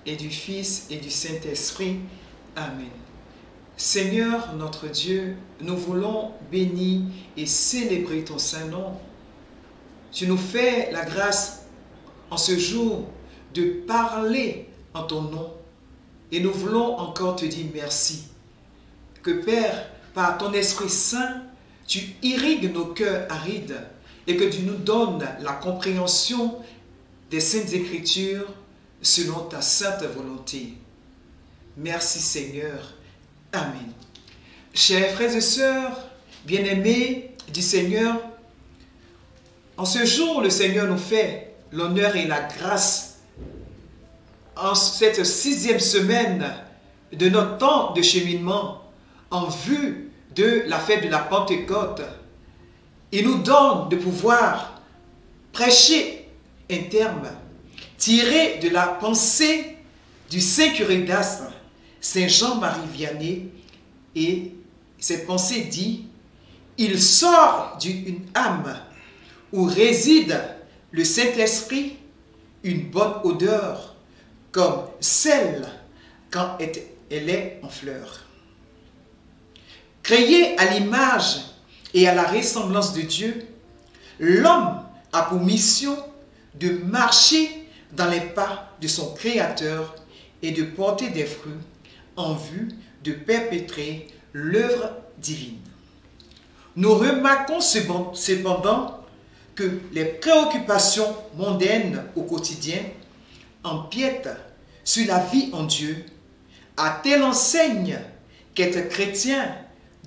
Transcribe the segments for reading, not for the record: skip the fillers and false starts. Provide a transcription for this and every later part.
et du Fils et du Saint-Esprit. Amen. Seigneur notre Dieu, nous voulons bénir et célébrer ton Saint-Nom. Tu nous fais la grâce en ce jour de parler en ton nom. Et nous voulons encore te dire merci. Que Père, par ton Esprit Saint, tu irrigues nos cœurs arides et que tu nous donnes la compréhension des Saintes Écritures selon ta sainte volonté. Merci Seigneur. Amen. Chers frères et sœurs, bien-aimés du Seigneur, en ce jour, le Seigneur nous fait l'honneur et la grâce en cette 6e semaine de notre temps de cheminement en vue de la fête de la Pentecôte. Il nous donne de pouvoir prêcher un terme tiré de la pensée du Saint Curé d'Asme, Saint Jean-Marie Vianney, et cette pensée dit « Il sort d'une âme où réside le Saint-Esprit une bonne odeur, comme celle quand elle est en fleur. » Créé à l'image et à la ressemblance de Dieu, l'homme a pour mission de marcher dans les pas de son Créateur et de porter des fruits en vue de perpétrer l'œuvre divine. Nous remarquons cependant que les préoccupations mondaines au quotidien empiètent sur la vie en Dieu, à telle enseigne qu'être chrétien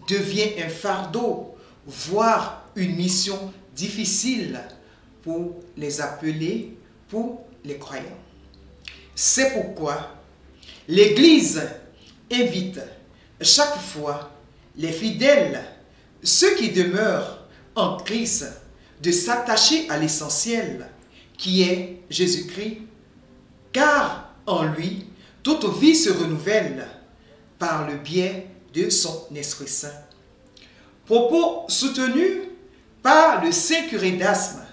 devient un fardeau, voire une mission difficile pour les appelés, pour les croyants. C'est pourquoi l'Église invite chaque fois les fidèles, ceux qui demeurent en Christ, de s'attacher à l'essentiel qui est Jésus-Christ, car en lui, toute vie se renouvelle par le biais de son Esprit Saint. Propos soutenus par le Saint Curé d'Asme,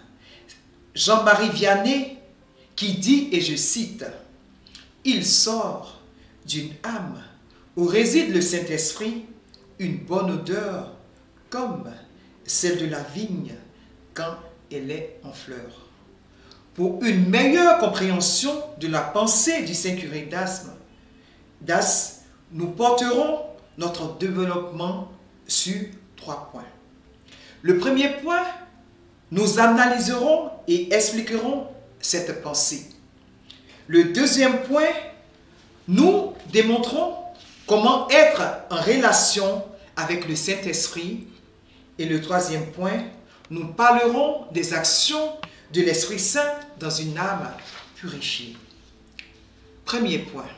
Jean-Marie Vianney, qui dit, et je cite, « Il sort d'une âme où réside le Saint-Esprit une bonne odeur comme celle de la vigne quand elle est en fleur. » Pour une meilleure compréhension de la pensée du Saint Curé d'Asme, nous porterons notre développement sur 3 points. Le premier point, nous analyserons et expliquerons cette pensée. Le deuxième point, nous démontrons comment être en relation avec le Saint-Esprit. Et le troisième point, nous parlerons des actions de l'Esprit Saint dans une âme purifiée. Premier point,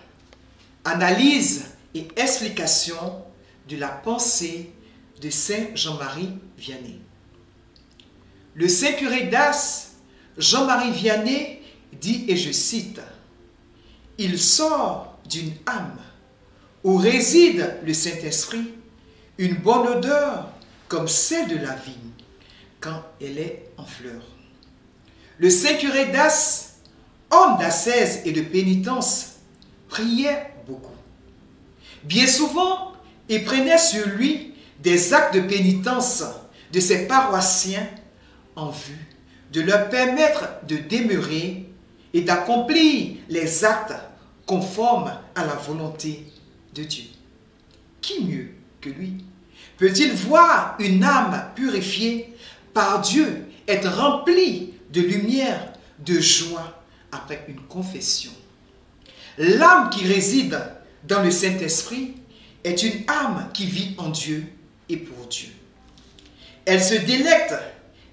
analyse et explication de la pensée de Saint Jean-Marie Vianney. Le Saint Curé d'Asme, Jean-Marie Vianney, dit, et je cite, « Il sort d'une âme où réside le Saint-Esprit une bonne odeur comme celle de la vigne quand elle est en fleur. » Le Saint Curé d'Asme, homme d'ascèse et de pénitence, priait beaucoup. Bien souvent, il prenait sur lui des actes de pénitence de ses paroissiens en vue de leur permettre de demeurer et d'accomplir les actes conformes à la volonté de Dieu. Qui mieux que lui peut-il voir une âme purifiée par Dieu être remplie de lumière, de joie après une confession? L'âme qui réside dans le Saint-Esprit est une âme qui vit en Dieu et pour Dieu. Elle se délecte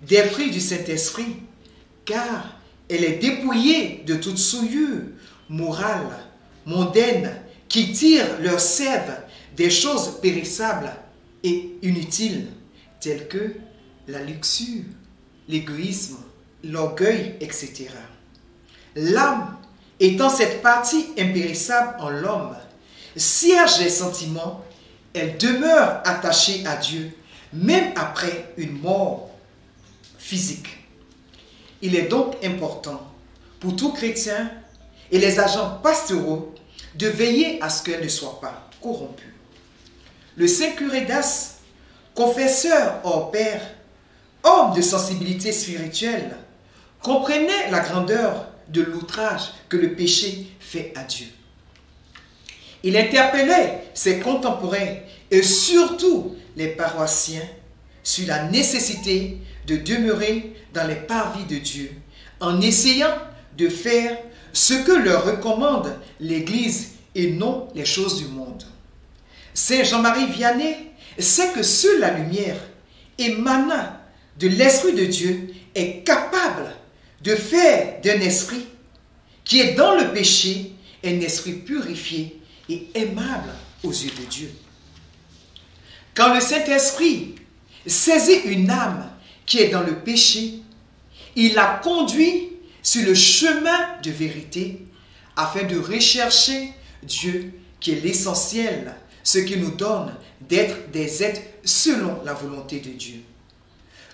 des fruits du Saint-Esprit car elle est dépouillée de toute souillure morale, mondaine, qui tire leur sève des choses périssables et inutiles, telles que la luxure, l'égoïsme, l'orgueil, etc. L'âme, étant cette partie impérissable en l'homme, cierge les sentiments, elle demeure attachée à Dieu, même après une mort physique. Il est donc important pour tout chrétien et les agents pastoraux de veiller à ce qu'elle ne soit pas corrompue. Le saint curé d'As, confesseur hors pair, homme de sensibilité spirituelle, comprenait la grandeur de l'outrage que le péché fait à Dieu. Il interpellait ses contemporains et surtout les paroissiens sur la nécessité de demeurer dans les parvis de Dieu en essayant de faire ce que leur recommande l'Église et non les choses du monde. Saint Jean-Marie Vianney sait que seule la lumière émanant de l'Esprit de Dieu est capable de faire d'un esprit qui est dans le péché un esprit purifié et aimable aux yeux de Dieu. Quand le Saint-Esprit saisit une âme qui est dans le péché, il la conduit sur le chemin de vérité afin de rechercher Dieu qui est l'essentiel, ce qui nous donne d'être des êtres selon la volonté de Dieu.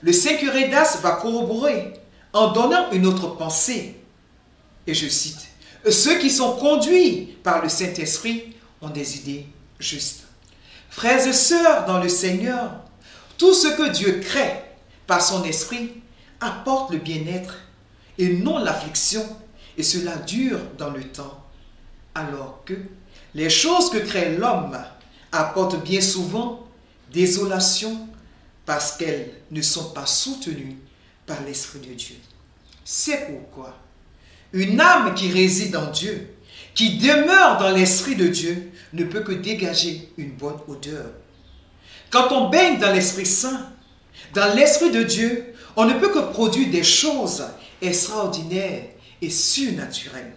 Le saint curé d'As va corroborer en donnant une autre pensée. Et je cite, « Ceux qui sont conduits par le Saint-Esprit ont des idées justes. » Frères et sœurs dans le Seigneur, tout ce que Dieu crée par son esprit apporte le bien-être et non l'affliction, et cela dure dans le temps, alors que les choses que crée l'homme apportent bien souvent désolation parce qu'elles ne sont pas soutenues par l'Esprit de Dieu. C'est pourquoi une âme qui réside en Dieu, qui demeure dans l'Esprit de Dieu, ne peut que dégager une bonne odeur. Quand on baigne dans l'Esprit Saint, dans l'Esprit de Dieu, on ne peut que produire des choses extraordinaires et surnaturelles.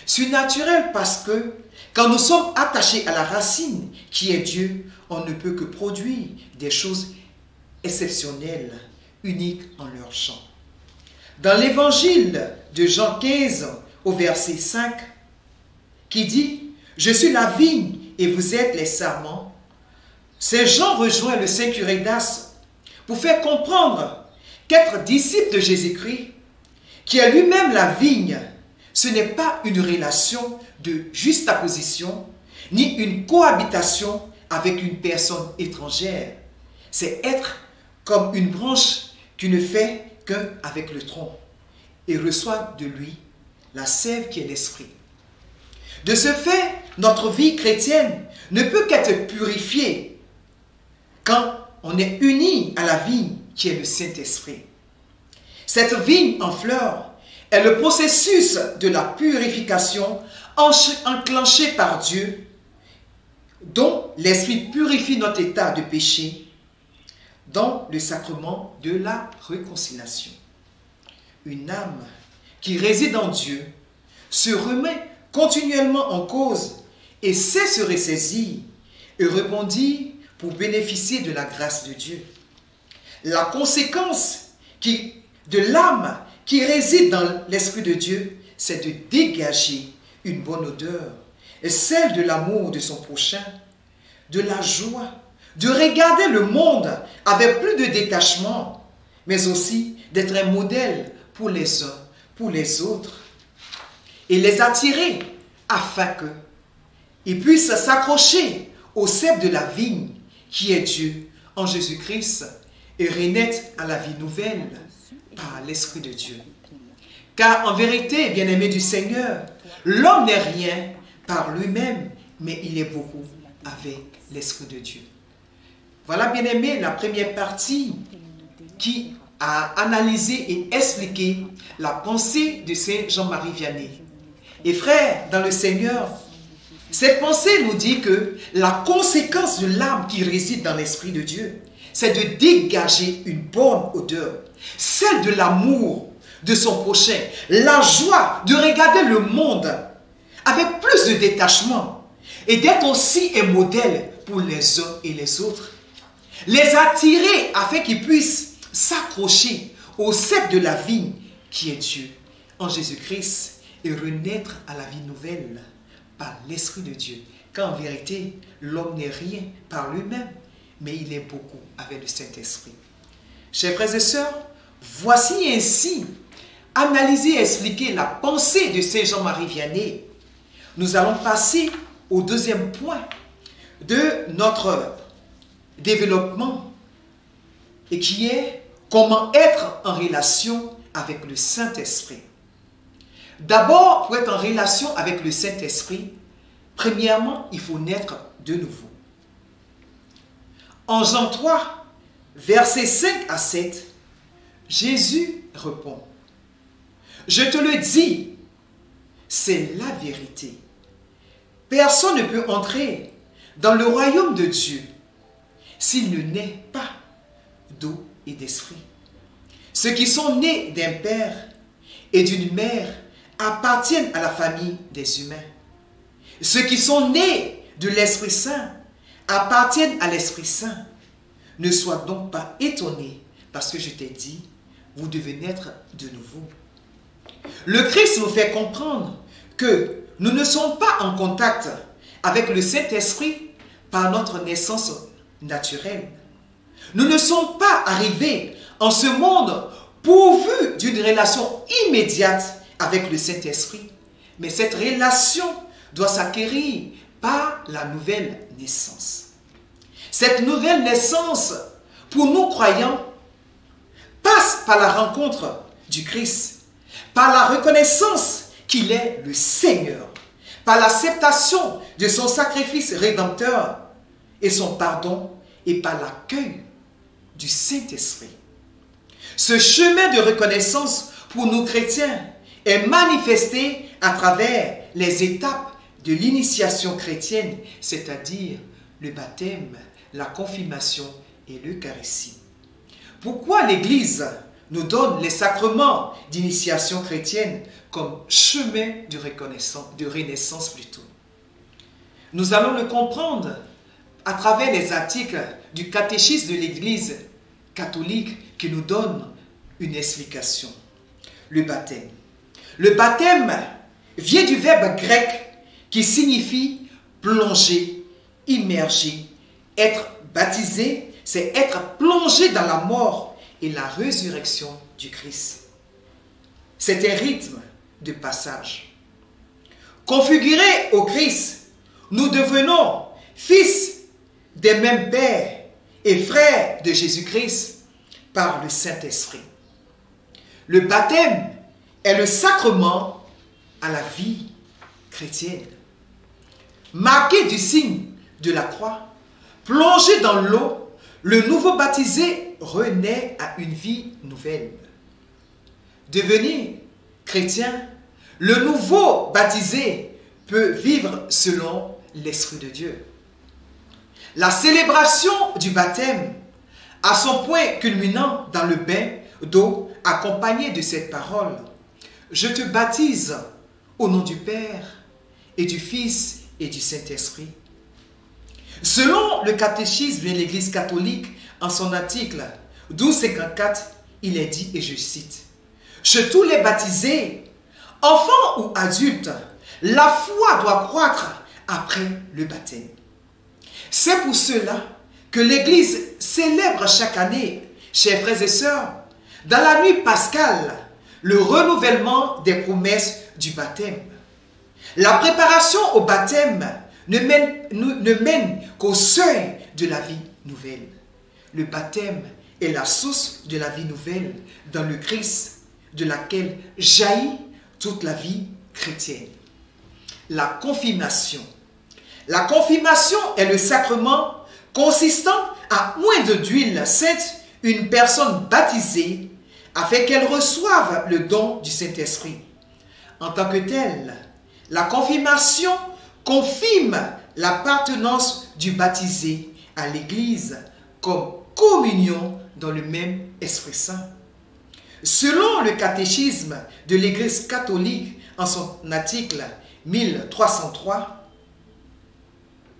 Surnaturelles parce que quand nous sommes attachés à la racine qui est Dieu, on ne peut que produire des choses exceptionnelles, uniques en leur genre. Dans l'évangile de Jean 15 au verset 5, qui dit « Je suis la vigne et vous êtes les sarments », Saint Jean rejoint le saint curé d'As pour faire comprendre qu'être disciple de Jésus-Christ, qui est lui-même la vigne, ce n'est pas une relation de juxtaposition, ni une cohabitation avec une personne étrangère. C'est être comme une branche qui ne fait qu'un avec le tronc et reçoit de lui la sève qui est l'esprit. De ce fait, notre vie chrétienne ne peut qu'être purifiée quand on est uni à la vigne qui est le Saint-Esprit. Cette vigne en fleurs est le processus de la purification enclenché par Dieu, dont l'Esprit purifie notre état de péché dans le sacrement de la réconciliation. Une âme qui réside en Dieu se remet continuellement en cause et sait se ressaisir et rebondir pour bénéficier de la grâce de Dieu. La conséquence de l'âme qui réside dans l'Esprit de Dieu, c'est de dégager une bonne odeur, et celle de l'amour de son prochain, de la joie, de regarder le monde avec plus de détachement, mais aussi d'être un modèle pour les uns, pour les autres, et les attirer afin qu'ils puissent s'accrocher au cep de la vigne qui est Dieu en Jésus-Christ et renaître à la vie nouvelle par l'Esprit de Dieu. Car en vérité, bien-aimé du Seigneur, l'homme n'est rien par lui-même, mais il est beaucoup avec l'Esprit de Dieu. Voilà, bien-aimé, la première partie qui a analysé et expliqué la pensée de Saint Jean-Marie Vianney. Et frères, dans le Seigneur, cette pensée nous dit que la conséquence de l'âme qui réside dans l'Esprit de Dieu, c'est de dégager une bonne odeur, celle de l'amour de son prochain, la joie de regarder le monde avec plus de détachement et d'être aussi un modèle pour les uns et les autres. Les attirer afin qu'ils puissent s'accrocher au cep de la vigne qui est Dieu en Jésus-Christ et renaître à la vie nouvelle par l'Esprit de Dieu. Car en vérité, l'homme n'est rien par lui-même, mais il est beaucoup avec le Saint-Esprit. Chers frères et sœurs, voici ainsi analysé et expliqué la pensée de Saint Jean-Marie Vianney, nous allons passer au deuxième point de notre développement et qui est comment être en relation avec le Saint-Esprit. D'abord, pour être en relation avec le Saint-Esprit, premièrement, il faut naître de nouveau. En Jean 3, versets 5 à 7, Jésus répond, « Je te le dis, c'est la vérité. Personne ne peut entrer dans le royaume de Dieu s'il ne naît pas d'eau et d'esprit. Ceux qui sont nés d'un père et d'une mère appartiennent à la famille des humains. Ceux qui sont nés de l'Esprit Saint appartiennent à l'Esprit Saint. Ne sois donc pas étonné parce que je t'ai dit, vous devez naître de nouveau. » Le Christ nous fait comprendre que nous ne sommes pas en contact avec le Saint-Esprit par notre naissance naturelle. Nous ne sommes pas arrivés en ce monde pourvus d'une relation immédiate avec le Saint-Esprit. Mais cette relation doit s'acquérir par la nouvelle naissance. Cette nouvelle naissance, pour nous croyants, passe par la rencontre du Christ, par la reconnaissance qu'il est le Seigneur, par l'acceptation de son sacrifice rédempteur et son pardon, et par l'accueil du Saint-Esprit. Ce chemin de reconnaissance pour nous chrétiens est manifesté à travers les étapes de l'initiation chrétienne, c'est-à-dire le baptême, la confirmation et l'Eucharistie. Pourquoi l'Église nous donne les sacrements d'initiation chrétienne comme chemin de renaissance plutôt? Nous allons le comprendre à travers les articles du catéchisme de l'Église catholique qui nous donne une explication. Le baptême. Le baptême vient du verbe grec qui signifie plonger, immerger. Être baptisé, c'est être plongé dans la mort et la résurrection du Christ. C'est un rythme de passage. Configurés au Christ, nous devenons fils des mêmes pères et frères de Jésus-Christ par le Saint-Esprit. Le baptême est le sacrement à la vie chrétienne. Marqué du signe de la croix, plongé dans l'eau, le nouveau baptisé renaît à une vie nouvelle. Devenir chrétien, le nouveau baptisé peut vivre selon l'Esprit de Dieu. La célébration du baptême a son point culminant dans le bain d'eau accompagné de cette parole. Je te baptise au nom du Père et du Fils et du Saint-Esprit. Selon le catéchisme de l'Église catholique, en son article 1254, il est dit, et je cite, « Chez tous les baptisés, enfants ou adultes, la foi doit croître après le baptême. C'est pour cela que l'Église célèbre chaque année, chers frères et sœurs, dans la nuit pascale, le renouvellement des promesses du baptême. La préparation au baptême ne mène qu'au seuil de la vie nouvelle. Le baptême est la source de la vie nouvelle dans le Christ, de laquelle jaillit toute la vie chrétienne. La confirmation. La confirmation est le sacrement consistant à oindre d'huile sainte une personne baptisée afin qu'elle reçoive le don du Saint-Esprit. En tant que telle, la confirmation confirme l'appartenance du baptisé à l'Église comme communion dans le même Esprit Saint. Selon le catéchisme de l'Église catholique en son article 1303,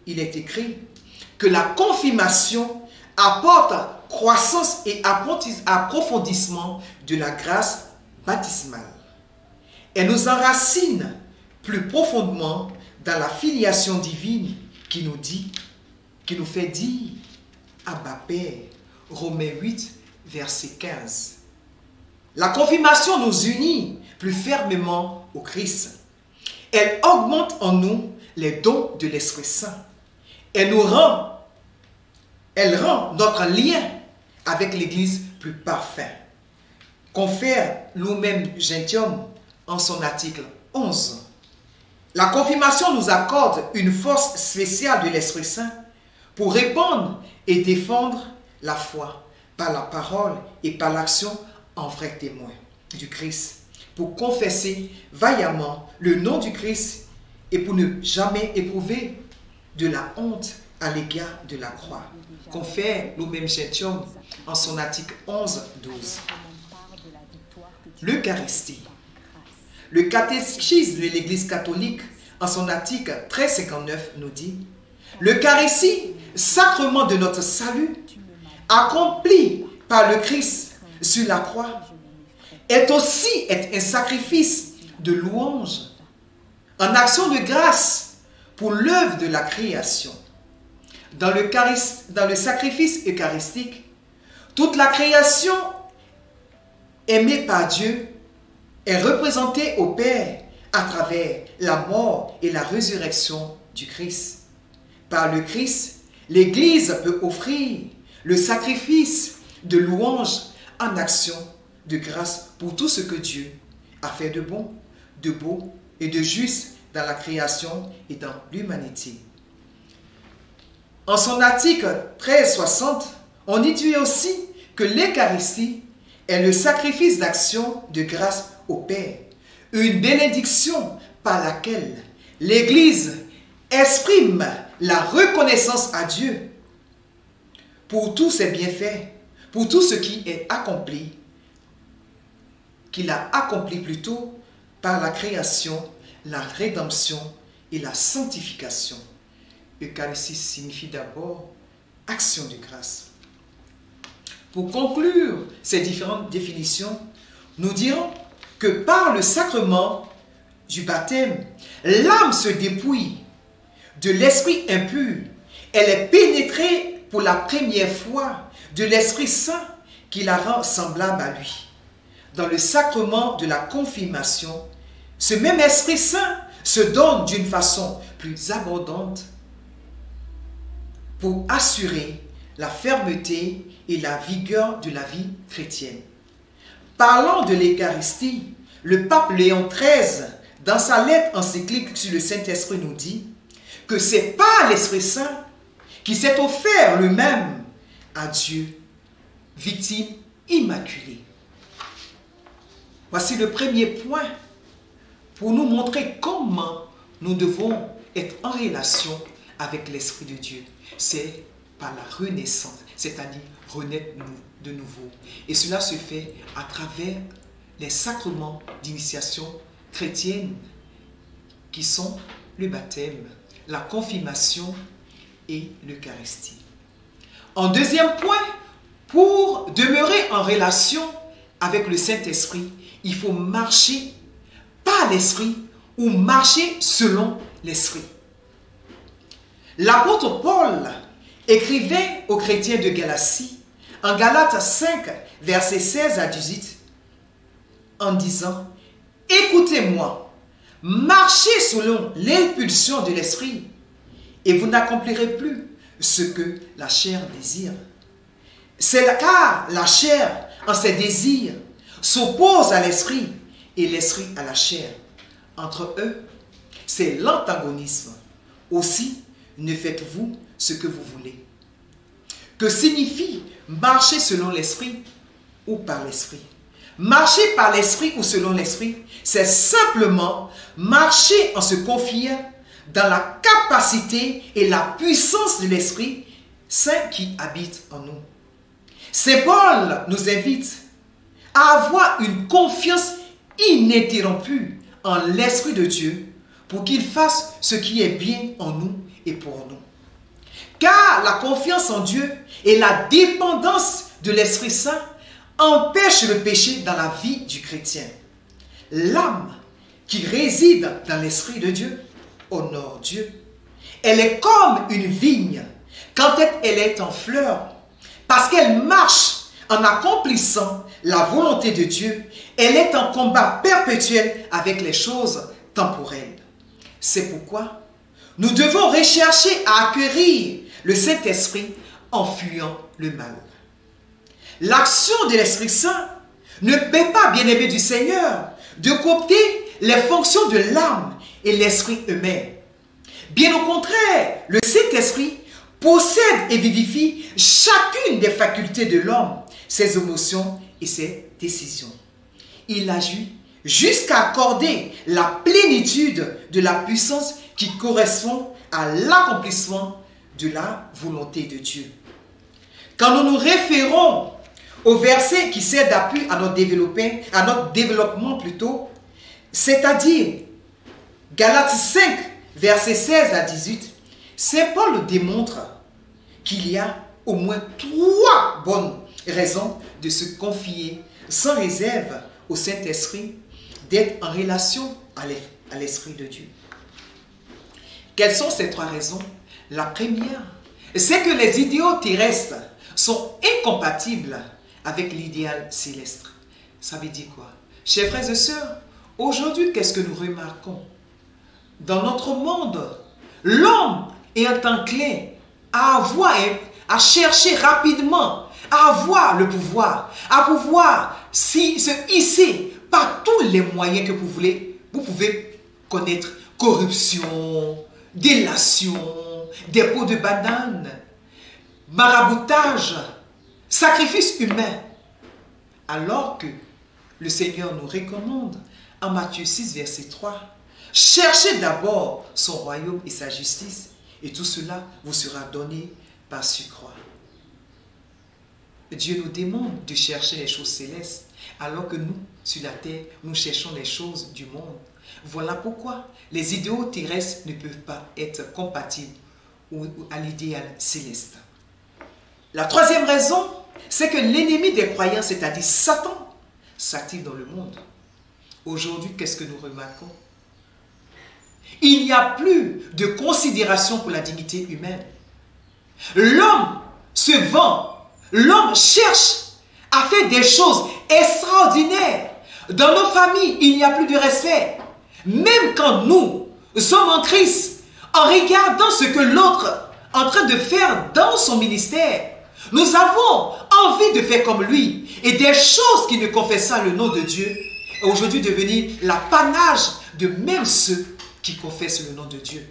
il est écrit que la confirmation apporte croissance et approfondissement de la grâce baptismale. Elle nous enracine plus profondément dans la filiation divine qui nous fait dire Abba Père, Romains 8, verset 15. La confirmation nous unit plus fermement au Christ. Elle augmente en nous les dons de l'Esprit Saint. Elle rend notre lien avec l'Église plus parfait. Confère Lumen Gentium en son article 11. La confirmation nous accorde une force spéciale de l'Esprit Saint pour répandre et défendre la foi par la parole et par l'action en vrai témoin du Christ, pour confesser vaillamment le nom du Christ et pour ne jamais éprouver de la honte à l'égard de la croix. Confère Lumen Gentium en son article 11-12. L'Eucharistie. Le catéchisme de l'Église catholique en son article 1359 nous dit: l'Eucharistie, sacrement de notre salut, accompli par le Christ sur la croix, est aussi un sacrifice de louange, en action de grâce pour l'œuvre de la création. Dans le sacrifice eucharistique, toute la création aimée par Dieu est représentée au Père à travers la mort et la résurrection du Christ. Par le Christ, l'Église peut offrir le sacrifice de louange en action de grâce pour tout ce que Dieu a fait de bon, de beau et de juste dans la création et dans l'humanité. En son article 1360, on dit aussi que l'Eucharistie est le sacrifice d'action de grâce au Père, une bénédiction par laquelle l'Église exprime la reconnaissance à Dieu pour tous ses bienfaits, pour tout ce qui est accompli, qu'il a accompli plutôt par la création, la rédemption et la sanctification. Eucharistie signifie d'abord action de grâce. Pour conclure ces différentes définitions, nous dirons que par le sacrement du baptême, l'âme se dépouille de l'esprit impur. Elle est pénétrée pour la première fois de l'Esprit Saint qui la rend semblable à lui. Dans le sacrement de la confirmation, ce même Esprit Saint se donne d'une façon plus abondante pour assurer la fermeté et la vigueur de la vie chrétienne. Parlant de l'Eucharistie, le pape Léon XIII, dans sa lettre encyclique sur le Saint-Esprit, nous dit que c'est par l'Esprit Saint qui s'est offert lui-même à Dieu, victime immaculée. Voici le premier point pour nous montrer comment nous devons être en relation avec l'Esprit de Dieu. C'est par la renaissance, c'est-à-dire renaître de nouveau. Et cela se fait à travers les sacrements d'initiation chrétienne qui sont le baptême, la confirmation et l'Eucharistie. En deuxième point, pour demeurer en relation avec le Saint-Esprit, il faut marcher par l'Esprit ou marcher selon l'Esprit. L'apôtre Paul écrivait aux chrétiens de Galatie, en Galates 5, versets 16 à 18, en disant: « Écoutez-moi, marchez selon l'impulsion de l'Esprit, et vous n'accomplirez plus ce que la chair désire. C'est car la chair, en ses désirs, s'oppose à l'Esprit, et l'Esprit à la chair. Entre eux, c'est l'antagonisme. Aussi, ne faites-vous ce que vous voulez. » Que signifie marcher selon l'Esprit ou par l'Esprit? Marcher par l'Esprit ou selon l'Esprit, c'est simplement marcher en se confiant dans la capacité et la puissance de l'Esprit Saint qui habite en nous. Saint Paul nous invite à avoir une confiance ininterrompue en l'Esprit de Dieu pour qu'il fasse ce qui est bien en nous et pour nous. Car la confiance en Dieu et la dépendance de l'Esprit Saint empêchent le péché dans la vie du chrétien. L'âme qui réside dans l'Esprit de Dieu honore Dieu. Elle est comme une vigne quand elle est en fleur, parce qu'elle marche en accomplissant la volonté de Dieu, elle est en combat perpétuel avec les choses temporelles. C'est pourquoi nous devons rechercher à acquérir le Saint-Esprit en fuyant le mal. L'action de l'Esprit Saint ne peut pas, bien-aimé du Seigneur, de coopter les fonctions de l'âme et l'esprit eux-mêmes. Bien au contraire, le Saint-Esprit possède et vivifie chacune des facultés de l'homme, ses émotions et ses décisions. Il agit jusqu'à accorder la plénitude de la puissance qui correspond à l'accomplissement de la volonté de Dieu. Quand nous nous référons au verset qui sert d'appui à notre développement plutôt, c'est-à-dire Galates 5, versets 16 à 18, Saint Paul démontre qu'il y a au moins 3 bonnes raisons de se confier sans réserve au Saint-Esprit, d'être en relation à l'Esprit de Dieu. Quelles sont ces 3 raisons? La première, c'est que les idéaux terrestres sont incompatibles avec l'idéal céleste. Ça veut dire quoi? Chers frères et sœurs, aujourd'hui, qu'est-ce que nous remarquons? Dans notre monde, l'homme est enclin à chercher rapidement, à avoir le pouvoir, à pouvoir se hisser par tous les moyens que vous pouvez connaître. Corruption, délation, dépôt de bananes, maraboutage, sacrifice humain. Alors que le Seigneur nous recommande en Matthieu 6, verset 3, cherchez d'abord son royaume et sa justice, et tout cela vous sera donné par surcroît. Dieu nous demande de chercher les choses célestes, alors que nous, sur la terre, nous cherchons les choses du monde. Voilà pourquoi les idéaux terrestres ne peuvent pas être compatibles à l'idéal céleste. La troisième raison, c'est que l'ennemi des croyants, c'est-à-dire Satan, s'active dans le monde. Aujourd'hui, qu'est-ce que nous remarquons? Il n'y a plus de considération pour la dignité humaine. L'homme se vend, l'homme cherche à faire des choses extraordinaires. Dans nos familles, il n'y a plus de respect. Même quand nous sommes en Christ, en regardant ce que l'autre est en train de faire dans son ministère, nous avons envie de faire comme lui. Et des choses qui ne confessent pas le nom de Dieu, aujourd'hui devenir l'apanage de même ceux qui confessent le nom de Dieu.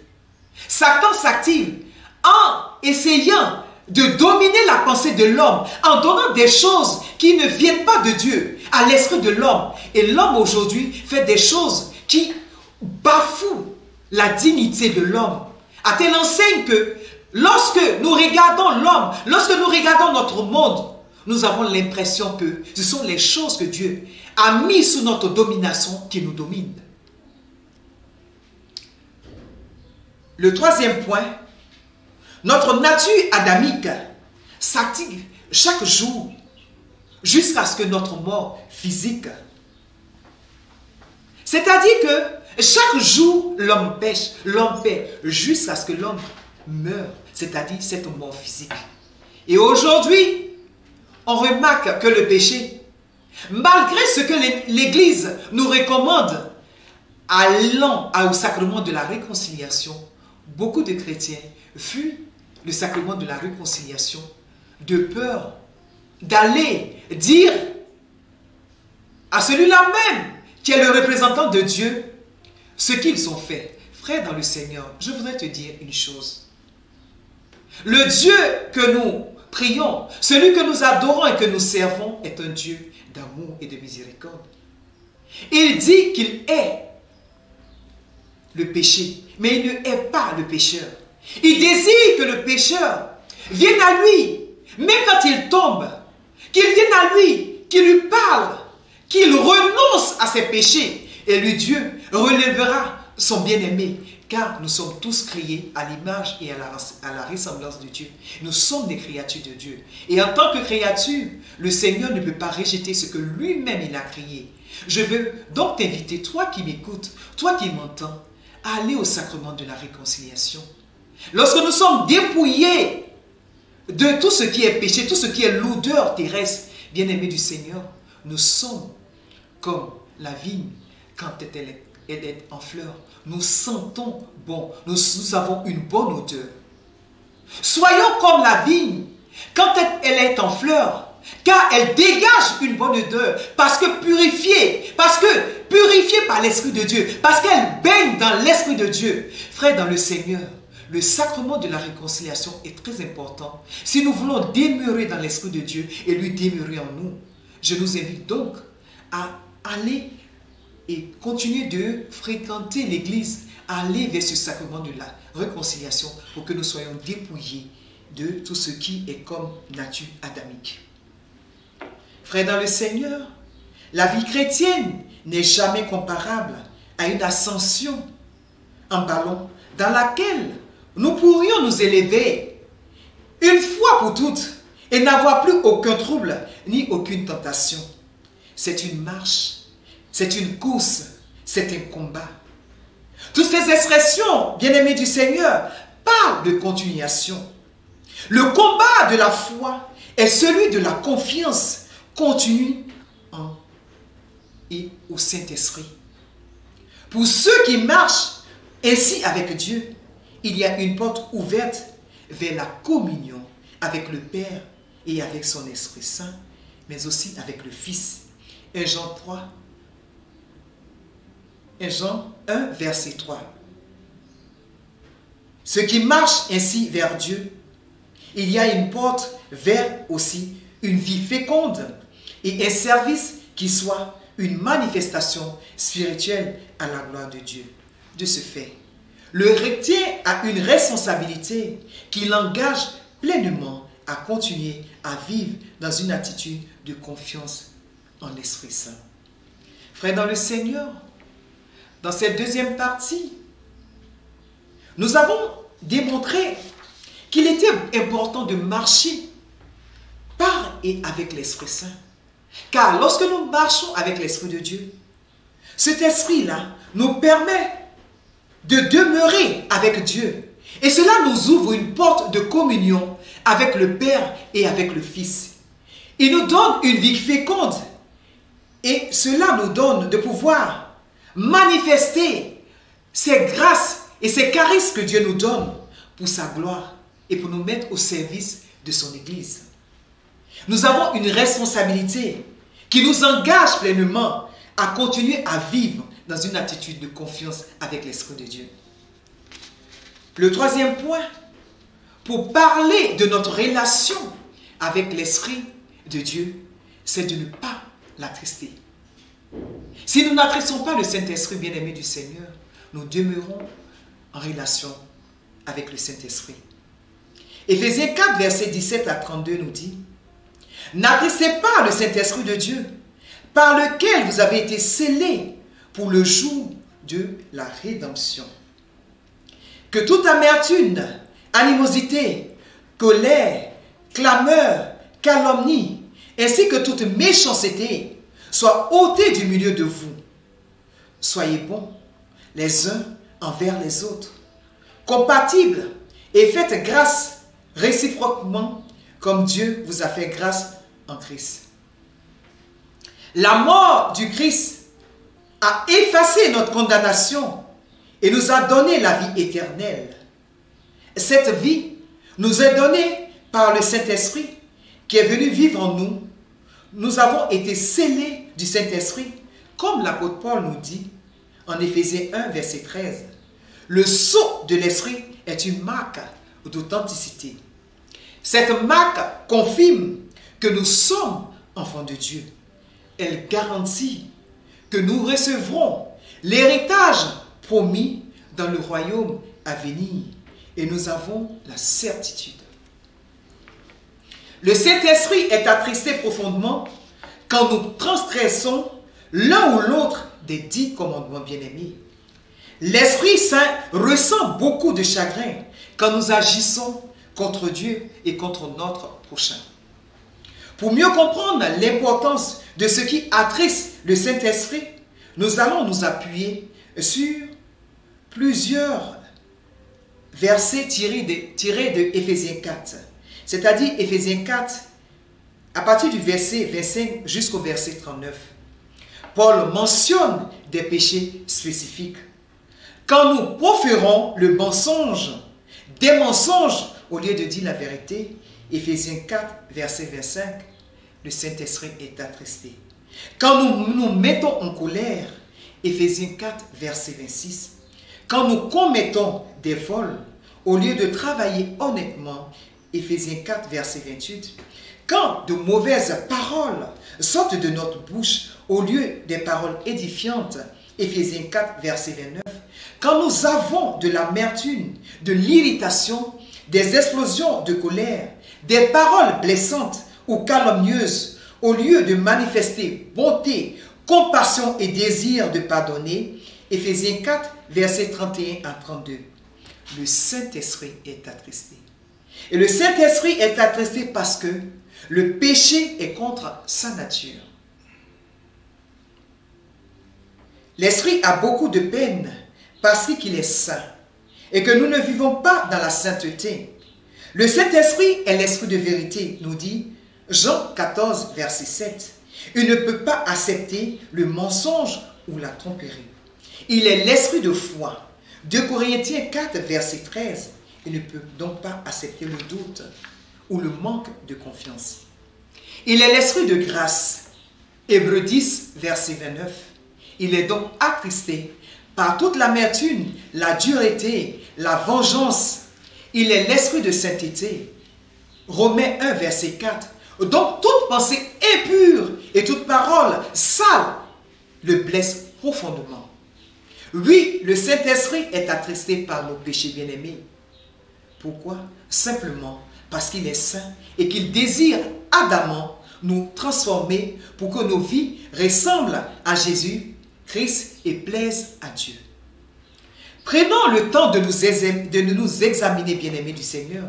Satan s'active en essayant de dominer la pensée de l'homme, en donnant des choses qui ne viennent pas de Dieu à l'esprit de l'homme. Et l'homme aujourd'hui fait des choses qui bafouent la dignité de l'homme. À telle enseigne que lorsque nous regardons l'homme, lorsque nous regardons notre monde, nous avons l'impression que ce sont les choses que Dieu a mis sous notre domination qui nous dominent. Le troisième point, notre nature adamique s'active chaque jour jusqu'à ce que notre mort physique. C'est-à-dire que chaque jour, l'homme pêche, l'homme perd jusqu'à ce que l'homme meure, c'est-à-dire cette mort physique. Et aujourd'hui, on remarque que le péché, malgré ce que l'Église nous recommande, allant au sacrement de la réconciliation, beaucoup de chrétiens fuient le sacrement de la réconciliation de peur d'aller dire à celui-là même qui est le représentant de Dieu ce qu'ils ont fait. Frère dans le Seigneur, je voudrais te dire une chose. Le Dieu que nous prions, celui que nous adorons et que nous servons est un Dieu d'amour et de miséricorde. Il dit qu'il est le péché, mais il ne hait pas le pécheur. Il désire que le pécheur vienne à lui, même quand il tombe, qu'il vienne à lui, qu'il lui parle, qu'il renonce à ses péchés. Et lui, Dieu, relèvera son bien-aimé, car nous sommes tous créés à l'image et à la ressemblance de Dieu. Nous sommes des créatures de Dieu. Et en tant que créature, le Seigneur ne peut pas rejeter ce que lui-même il a créé. Je veux donc t'inviter, toi qui m'écoutes, toi qui m'entends, à aller au sacrement de la réconciliation. Lorsque nous sommes dépouillés de tout ce qui est péché, tout ce qui est lourdeur terrestre, Bien-aimés du Seigneur, nous sommes comme la vigne quand elle est en fleur. Nous sentons bon, nous avons une bonne odeur. Soyons comme la vigne quand elle est en fleur, car elle dégage une bonne odeur, parce que purifiée par l'Esprit de Dieu, parce qu'elle baigne dans l'Esprit de Dieu. Frère dans le Seigneur, le sacrement de la réconciliation est très important. Si nous voulons demeurer dans l'Esprit de Dieu et lui demeurer en nous, je nous invite donc à aller et continuer de fréquenter l'Église, à aller vers ce sacrement de la réconciliation pour que nous soyons dépouillés de tout ce qui est comme nature adamique. Frères dans le Seigneur, la vie chrétienne n'est jamais comparable à une ascension en ballon dans laquelle nous pourrions nous élever une fois pour toutes et n'avoir plus aucun trouble ni aucune tentation. C'est une marche, c'est une course, c'est un combat. Toutes ces expressions, bien-aimés du Seigneur, parlent de continuation. Le combat de la foi est celui de la confiance continue en et au Saint-Esprit. Pour ceux qui marchent ainsi avec Dieu, il y a une porte ouverte vers la communion avec le Père et avec son Esprit Saint, mais aussi avec le Fils. 1 Jean 1, verset 3. Ceux qui marchent ainsi vers Dieu, il y a une porte vers aussi une vie féconde et un service qui soit une manifestation spirituelle à la gloire de Dieu. De ce fait, le chrétien a une responsabilité qui l'engage pleinement à continuer à vivre dans une attitude de confiance en l'Esprit Saint. Frères dans le Seigneur, dans cette deuxième partie, nous avons démontré qu'il était important de marcher par et avec l'Esprit Saint. Car lorsque nous marchons avec l'Esprit de Dieu, cet Esprit-là nous permet de demeurer avec Dieu. Et cela nous ouvre une porte de communion avec le Père et avec le Fils. Il nous donne une vie féconde. Et cela nous donne de pouvoir manifester ces grâces et ces charismes que Dieu nous donne pour sa gloire et pour nous mettre au service de son Église. Nous avons une responsabilité qui nous engage pleinement à continuer à vivre dans une attitude de confiance avec l'Esprit de Dieu. Le troisième point, pour parler de notre relation avec l'Esprit de Dieu, c'est de ne pas l'attrister. Si nous n'attristons pas le Saint-Esprit bien-aimé du Seigneur, nous demeurons en relation avec le Saint-Esprit. Éphésiens 4, versets 17 à 32 nous dit: n'attristez pas le Saint-Esprit de Dieu, par lequel vous avez été scellés pour le jour de la rédemption. Que toute amertume, animosité, colère, clameur, calomnie, ainsi que toute méchanceté, soit ôtée du milieu de vous. Soyez bons les uns envers les autres, compatibles, et faites grâce réciproquement, comme Dieu vous a fait grâce en Christ. La mort du Christ a effacé notre condamnation et nous a donné la vie éternelle. Cette vie nous est donnée par le Saint-Esprit qui est venu vivre en nous. Nous avons été scellés du Saint-Esprit, comme l'apôtre Paul nous dit en Éphésiens 1, verset 13. Le sceau de l'Esprit est une marque d'authenticité. Cette marque confirme que nous sommes enfants de Dieu. Elle garantit que nous recevrons l'héritage promis dans le royaume à venir. Et nous avons la certitude. Le Saint-Esprit est attristé profondément quand nous transgressons l'un ou l'autre des 10 commandements bien-aimés. L'Esprit Saint ressent beaucoup de chagrin quand nous agissons contre Dieu et contre notre prochain. Pour mieux comprendre l'importance de ce qui attriste le Saint-Esprit, nous allons nous appuyer sur plusieurs versets tirés de Éphésiens 4. C'est-à-dire Éphésiens 4, à partir du verset 25 jusqu'au verset 39, Paul mentionne des péchés spécifiques. Quand nous proférons le mensonge, des mensonges, au lieu de dire la vérité, Éphésiens 4, verset 25, le Saint-Esprit est attristé. Quand nous nous mettons en colère, Éphésiens 4, verset 26, quand nous commettons des vols, au lieu de travailler honnêtement, Éphésiens 4, verset 28, quand de mauvaises paroles sortent de notre bouche, au lieu des paroles édifiantes, Éphésiens 4, verset 29, quand nous avons de l'amertume, de l'irritation, des explosions de colère, des paroles blessantes ou calomnieuses, au lieu de manifester bonté, compassion et désir de pardonner, Éphésiens 4, versets 31 à 32, le Saint-Esprit est attristé. Et le Saint-Esprit est attristé parce que le péché est contre sa nature. L'Esprit a beaucoup de peine parce qu'il est saint et que nous ne vivons pas dans la sainteté. Le Saint-Esprit est l'Esprit de vérité, nous dit Jean 14, verset 7. Il ne peut pas accepter le mensonge ou la tromperie. Il est l'Esprit de foi. 2 Corinthiens 4, verset 13. Il ne peut donc pas accepter le doute ou le manque de confiance. Il est l'Esprit de grâce. Hébreux 10, verset 29. Il est donc attristé par toute l'amertume, la dureté, la vengeance. Il est l'Esprit de sainteté. Romains 1, verset 4. Donc toute pensée impure et toute parole sale le blesse profondément. Oui, le Saint-Esprit est attristé par nos péchés bien-aimés. Pourquoi? Simplement parce qu'il est saint et qu'il désire ardemment nous transformer pour que nos vies ressemblent à Jésus-Christ et plaisent à Dieu. Prenons le temps de nous examiner, bien-aimés du Seigneur.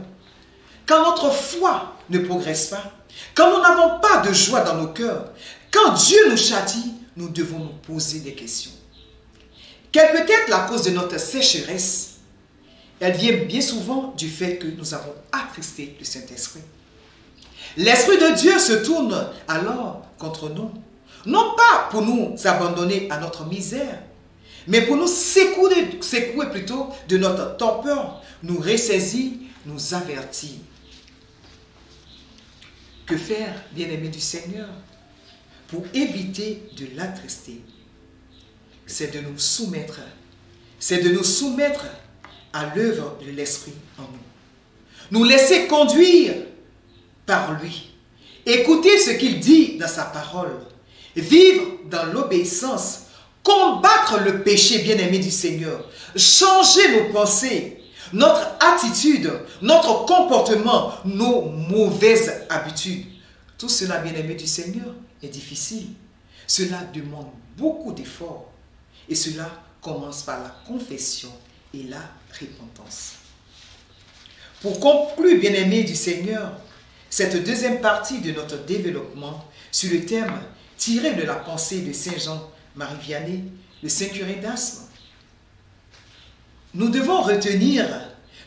Quand notre foi ne progresse pas, quand nous n'avons pas de joie dans nos cœurs, quand Dieu nous châtie, nous devons nous poser des questions. Quelle peut être la cause de notre sécheresse? Elle vient bien souvent du fait que nous avons attristé le Saint-Esprit. L'Esprit de Dieu se tourne alors contre nous, non pas pour nous abandonner à notre misère, mais pour nous secouer plutôt de notre torpeur, nous ressaisir, nous avertir. Que faire, bien-aimés du Seigneur, pour éviter de l'attrister? C'est de nous soumettre. C'est de nous soumettre à l'œuvre de l'Esprit en nous. Nous laisser conduire par lui. Écouter ce qu'il dit dans sa parole. Vivre dans l'obéissance. Combattre le péché, bien-aimé du Seigneur. Changer nos pensées, notre attitude, notre comportement, nos mauvaises habitudes. Tout cela, bien-aimé du Seigneur, est difficile. Cela demande beaucoup d'efforts. Et cela commence par la confession et la repentance. Pour conclure, bien-aimés du Seigneur, cette deuxième partie de notre développement sur le thème tiré de la pensée de Saint Jean-Marie Vianney, le Saint Curé d'Asme, nous devons retenir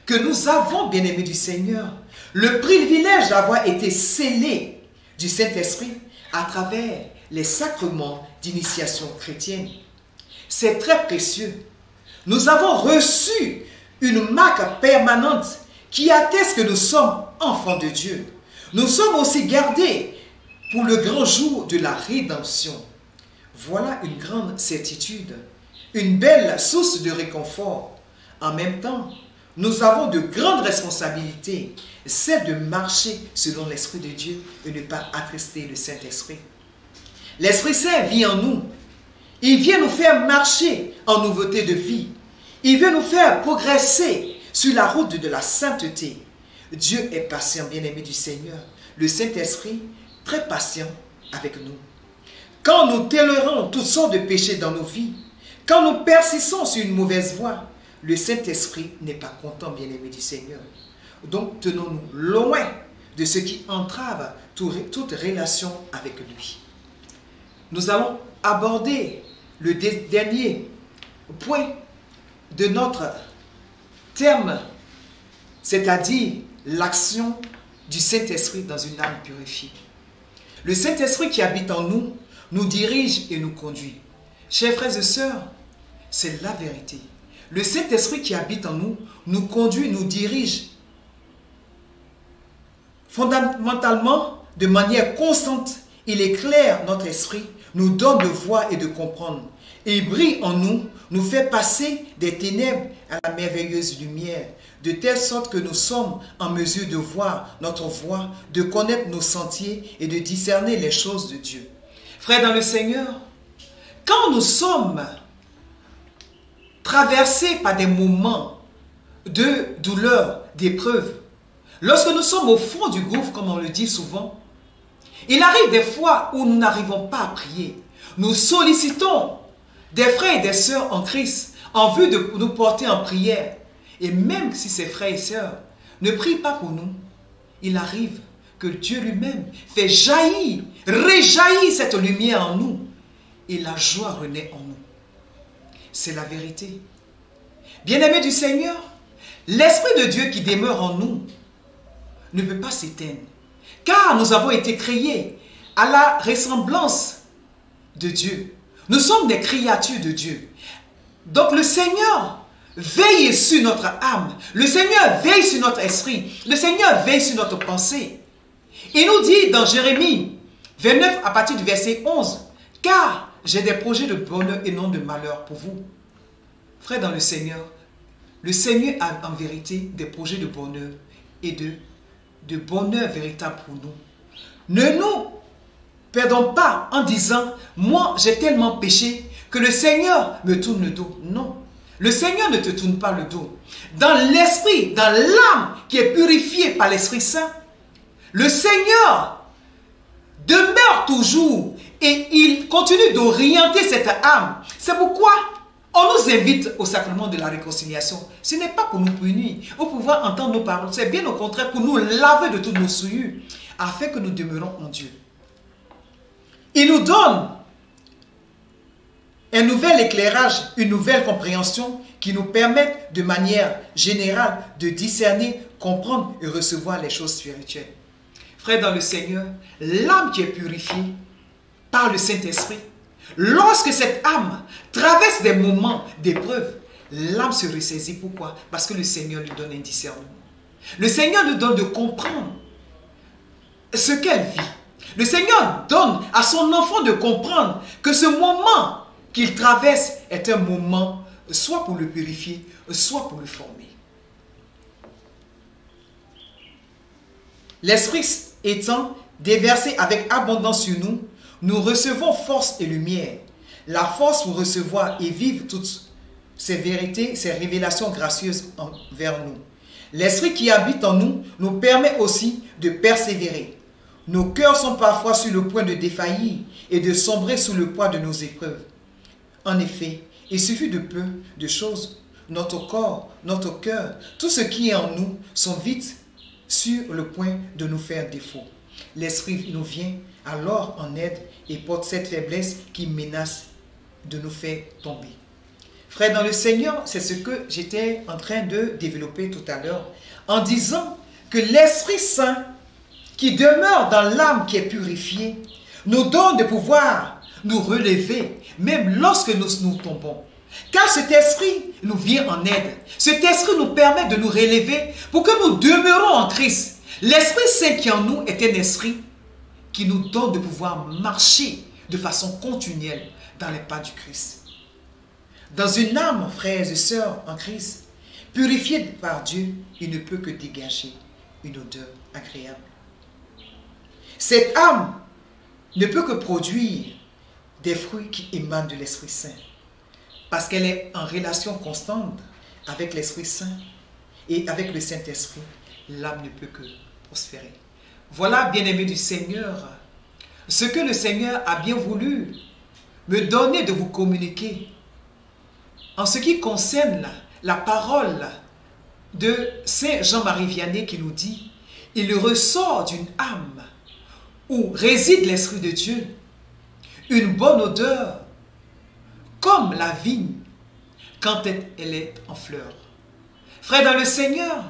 que nous avons, bien-aimés du Seigneur, le privilège d'avoir été scellés du Saint-Esprit à travers les sacrements d'initiation chrétienne. C'est très précieux. Nous avons reçu une marque permanente qui atteste que nous sommes enfants de Dieu. Nous sommes aussi gardés pour le grand jour de la rédemption. Voilà une grande certitude, une belle source de réconfort. En même temps, nous avons de grandes responsabilités, celle de marcher selon l'Esprit de Dieu et ne pas attrister le Saint-Esprit. L'Esprit Saint vit en nous. Il vient nous faire marcher en nouveauté de vie. Il veut nous faire progresser sur la route de la sainteté. Dieu est patient, bien-aimé du Seigneur. Le Saint-Esprit, très patient avec nous. Quand nous tolérons toutes sortes de péchés dans nos vies, quand nous persistons sur une mauvaise voie, le Saint-Esprit n'est pas content, bien-aimé du Seigneur. Donc, tenons-nous loin de ce qui entrave toute relation avec lui. Nous allons aborder le dernier point de notre terme, c'est-à-dire l'action du Saint-Esprit dans une âme purifiée. Le Saint-Esprit qui habite en nous, nous dirige et nous conduit. Chers frères et sœurs, c'est la vérité. Le Saint-Esprit qui habite en nous, nous conduit, nous dirige. Fondamentalement, de manière constante, il éclaire notre esprit, nous donne de voir et de comprendre. Et il brille en nous, nous fait passer des ténèbres à la merveilleuse lumière, de telle sorte que nous sommes en mesure de voir notre voie, de connaître nos sentiers et de discerner les choses de Dieu. Frères dans le Seigneur, quand nous sommes traversés par des moments de douleur, d'épreuve, lorsque nous sommes au fond du gouffre, comme on le dit souvent, il arrive des fois où nous n'arrivons pas à prier. Nous sollicitons des frères et des sœurs en Christ en vue de nous porter en prière. Et même si ces frères et sœurs ne prient pas pour nous, il arrive que Dieu lui-même fait jaillir, réjaillir cette lumière en nous. Et la joie renaît en nous. C'est la vérité. Bien-aimés du Seigneur, l'Esprit de Dieu qui demeure en nous ne peut pas s'éteindre. Car nous avons été créés à la ressemblance de Dieu. Nous sommes des créatures de Dieu. Donc le Seigneur veille sur notre âme. Le Seigneur veille sur notre esprit. Le Seigneur veille sur notre pensée. Il nous dit dans Jérémie 29 à partir du verset 11, « Car j'ai des projets de bonheur et non de malheur pour vous. » Frères dans le Seigneur a en vérité des projets de bonheur et de bonheur véritable pour nous. Ne nous perdons pas en disant, moi j'ai tellement péché que le Seigneur me tourne le dos. Non, le Seigneur ne te tourne pas le dos. Dans l'esprit, dans l'âme qui est purifiée par l'Esprit Saint, le Seigneur demeure toujours et il continue d'orienter cette âme. C'est pourquoi on nous invite au sacrement de la réconciliation. Ce n'est pas pour nous punir, ou pour pouvoir entendre nos paroles. C'est bien au contraire pour nous laver de toutes nos souillures, afin que nous demeurons en Dieu. Il nous donne un nouvel éclairage, une nouvelle compréhension qui nous permettent de manière générale de discerner, comprendre et recevoir les choses spirituelles. Frères dans le Seigneur, l'âme qui est purifiée par le Saint-Esprit, lorsque cette âme traverse des moments d'épreuve, l'âme se ressaisit. Pourquoi? Parce que le Seigneur lui donne un discernement. Le Seigneur lui donne de comprendre ce qu'elle vit. Le Seigneur donne à son enfant de comprendre que ce moment qu'il traverse est un moment soit pour le purifier, soit pour le former. L'Esprit étant déversé avec abondance sur nous, nous recevons force et lumière. La force pour recevoir et vivre toutes ces vérités, ces révélations gracieuses envers nous. L'Esprit qui habite en nous nous permet aussi de persévérer. Nos cœurs sont parfois sur le point de défaillir et de sombrer sous le poids de nos épreuves. En effet, il suffit de peu de choses. Notre corps, notre cœur, tout ce qui est en nous sont vite sur le point de nous faire défaut. L'Esprit nous vient alors en aide et porte cette faiblesse qui menace de nous faire tomber. Frères dans le Seigneur, c'est ce que j'étais en train de développer tout à l'heure en disant que l'Esprit Saint qui demeure dans l'âme qui est purifiée nous donne de pouvoir nous relever même lorsque nous tombons. Car cet esprit nous vient en aide. Cet esprit nous permet de nous relever pour que nous demeurons en Christ. L'Esprit Saint qui en nous est un esprit qui nous donne de pouvoir marcher de façon continuelle dans les pas du Christ. Dans une âme, frères et sœurs en Christ, purifiée par Dieu, il ne peut que dégager une odeur agréable. Cette âme ne peut que produire des fruits qui émanent de l'Esprit Saint. Parce qu'elle est en relation constante avec l'Esprit Saint et avec le Saint-Esprit, l'âme ne peut que prospérer. Voilà, bien-aimés du Seigneur, ce que le Seigneur a bien voulu me donner de vous communiquer en ce qui concerne la parole de Saint Jean-Marie Vianney qui nous dit « Il ressort d'une âme où réside l'Esprit de Dieu, une bonne odeur, comme la vigne quand elle est en fleur. » Frères dans le Seigneur,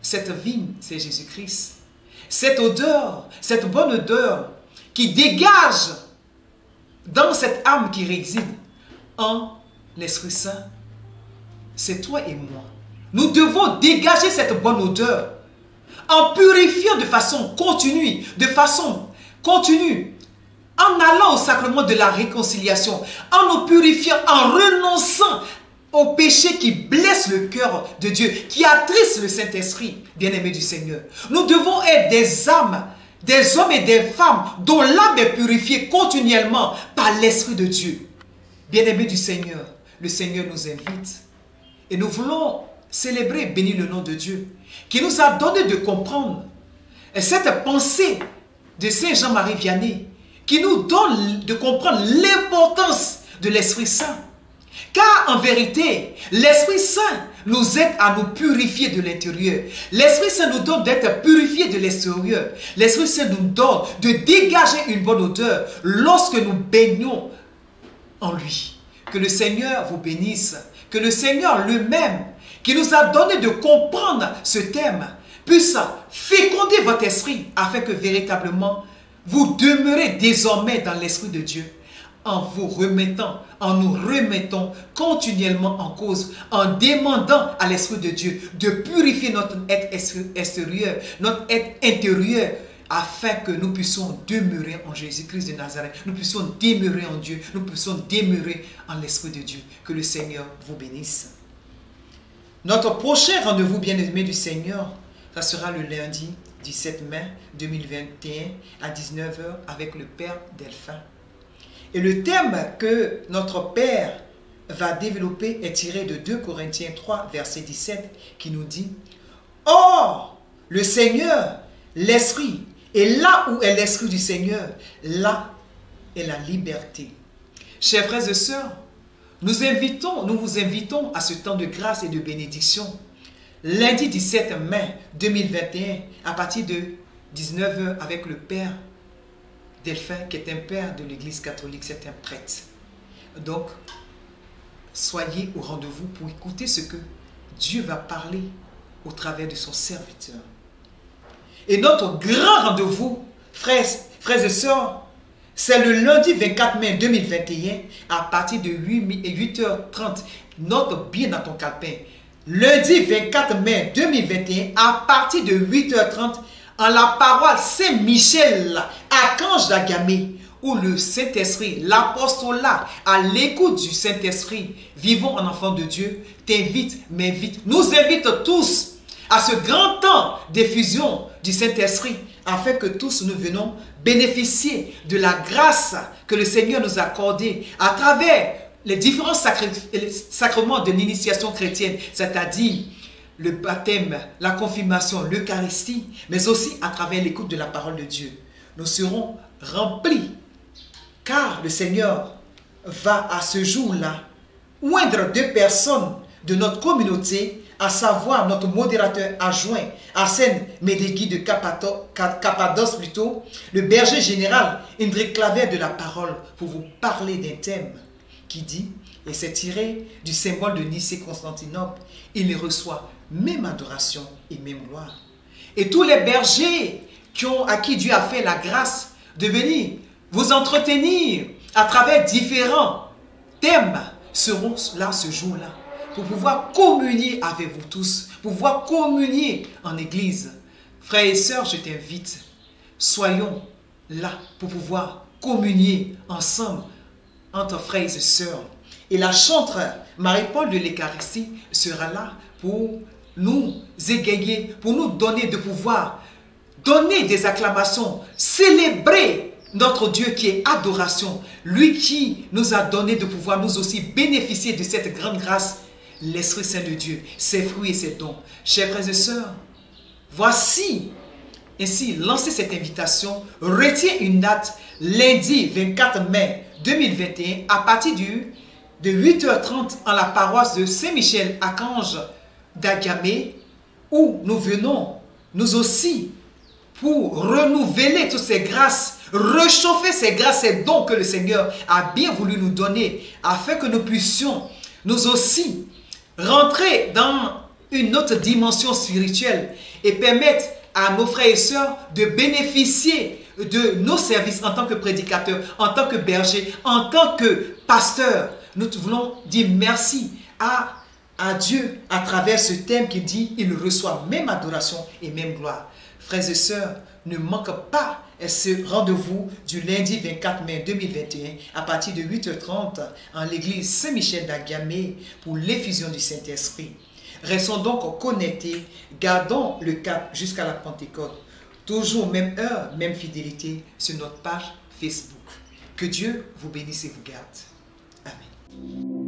cette vigne, c'est Jésus-Christ. Cette odeur, cette bonne odeur, qui dégage dans cette âme qui réside en l'Esprit Saint, c'est toi et moi. Nous devons dégager cette bonne odeur en purifiant de façon continue, en allant au sacrement de la réconciliation, en nous purifiant, en renonçant au péché qui blesse le cœur de Dieu, qui attriste le Saint-Esprit, bien-aimé du Seigneur. Nous devons être des âmes, des hommes et des femmes dont l'âme est purifiée continuellement par l'Esprit de Dieu. Bien-aimé du Seigneur, le Seigneur nous invite et nous voulons célébrer, bénir le nom de Dieu, qui nous a donné de comprendre cette pensée de Saint Jean-Marie Vianney, qui nous donne de comprendre l'importance de l'Esprit Saint. Car en vérité, l'Esprit Saint nous aide à nous purifier de l'intérieur. L'Esprit Saint nous donne d'être purifiés de l'extérieur. L'Esprit Saint nous donne de dégager une bonne odeur lorsque nous baignons en lui. Que le Seigneur vous bénisse. Que le Seigneur lui-même, qui nous a donné de comprendre ce thème, puisse féconder votre esprit afin que véritablement vous demeurez désormais dans l'Esprit de Dieu en vous remettant, en nous remettant continuellement en cause, en demandant à l'Esprit de Dieu de purifier notre être extérieur, notre être intérieur, afin que nous puissions demeurer en Jésus-Christ de Nazareth, nous puissions demeurer en Dieu, nous puissions demeurer en l'Esprit de Dieu. Que le Seigneur vous bénisse. Notre prochain rendez-vous, bien-aimé du Seigneur, ça sera le lundi 17 mai 2021 à 19 h avec le Père Delphin. Et le thème que notre Père va développer est tiré de 2 Corinthiens 3, verset 17, qui nous dit « Or, le Seigneur, l'Esprit, et là où est l'Esprit du Seigneur, là est la liberté. » Chers frères et sœurs, nous vous invitons à ce temps de grâce et de bénédiction. Lundi 17 mai 2021, à partir de 19 h avec le Père Delphin, qui est un père de l'Église catholique, c'est un prêtre. Donc, soyez au rendez-vous pour écouter ce que Dieu va parler au travers de son serviteur. Et notre grand rendez-vous, frères et sœurs, c'est le lundi 24 mai 2021 à partir de 8h30. Note bien dans ton calepin. Lundi 24 mai 2021 à partir de 8h30 en la paroisse Saint-Michel à Cange d'Agamé, où le Saint-Esprit, l'apostolat, à l'écoute du Saint-Esprit, vivons en enfants de Dieu, m'invite, nous invite tous à ce grand temps d'effusion du Saint-Esprit, afin que tous nous venons bénéficier de la grâce que le Seigneur nous a accordée à travers les différents sacrements de l'initiation chrétienne, c'est-à-dire le baptême, la confirmation, l'Eucharistie, mais aussi à travers l'écoute de la parole de Dieu. Nous serons remplis, car le Seigneur va à ce jour-là oindre 2 personnes de notre communauté, à savoir notre modérateur adjoint, Arsène Médégui de Cappadoce plutôt, le berger général Indric Claver de la parole, pour vous parler d'un thème qui dit, et c'est tiré du symbole de Nicée-Constantinople, il reçoit même adoration et même gloire. Et tous les bergers à qui Dieu a fait la grâce de venir vous entretenir à travers différents thèmes seront là ce jour-là pour pouvoir communier avec vous tous, pour pouvoir communier en église. Frères et sœurs, je t'invite, soyons là pour pouvoir communier ensemble entre frères et sœurs. Et la chanteuse Marie-Paul de l'Eucharistie sera là pour nous égayer, pour nous donner de pouvoir, donner des acclamations, célébrer notre Dieu qui est adoration, lui qui nous a donné de pouvoir nous aussi bénéficier de cette grande grâce, l'Esprit Saint de Dieu, ses fruits et ses dons. Chers frères et sœurs, voici, ainsi, lancez cette invitation, retiens une date, lundi 24 mai 2021, à partir de 8h30 en la paroisse de Saint-Michel à Cange d'Agamé, où nous venons, nous aussi, pour renouveler toutes ces grâces, réchauffer ces grâces et dons que le Seigneur a bien voulu nous donner, afin que nous puissions, nous aussi, rentrer dans une autre dimension spirituelle et permettre à nos frères et sœurs de bénéficier de nos services en tant que prédicateurs, en tant que bergers, en tant que pasteurs. Nous voulons dire merci à Dieu à travers ce thème qui dit il reçoit même adoration et même gloire. Frères et sœurs, ne manquez pas ce rendez-vous du lundi 24 mai 2021 à partir de 8h30 en l'église Saint-Michel d'Agamé pour l'effusion du Saint-Esprit. Restons donc connectés, gardons le cap jusqu'à la Pentecôte. Toujours même heure, même fidélité sur notre page Facebook. Que Dieu vous bénisse et vous garde. Amen.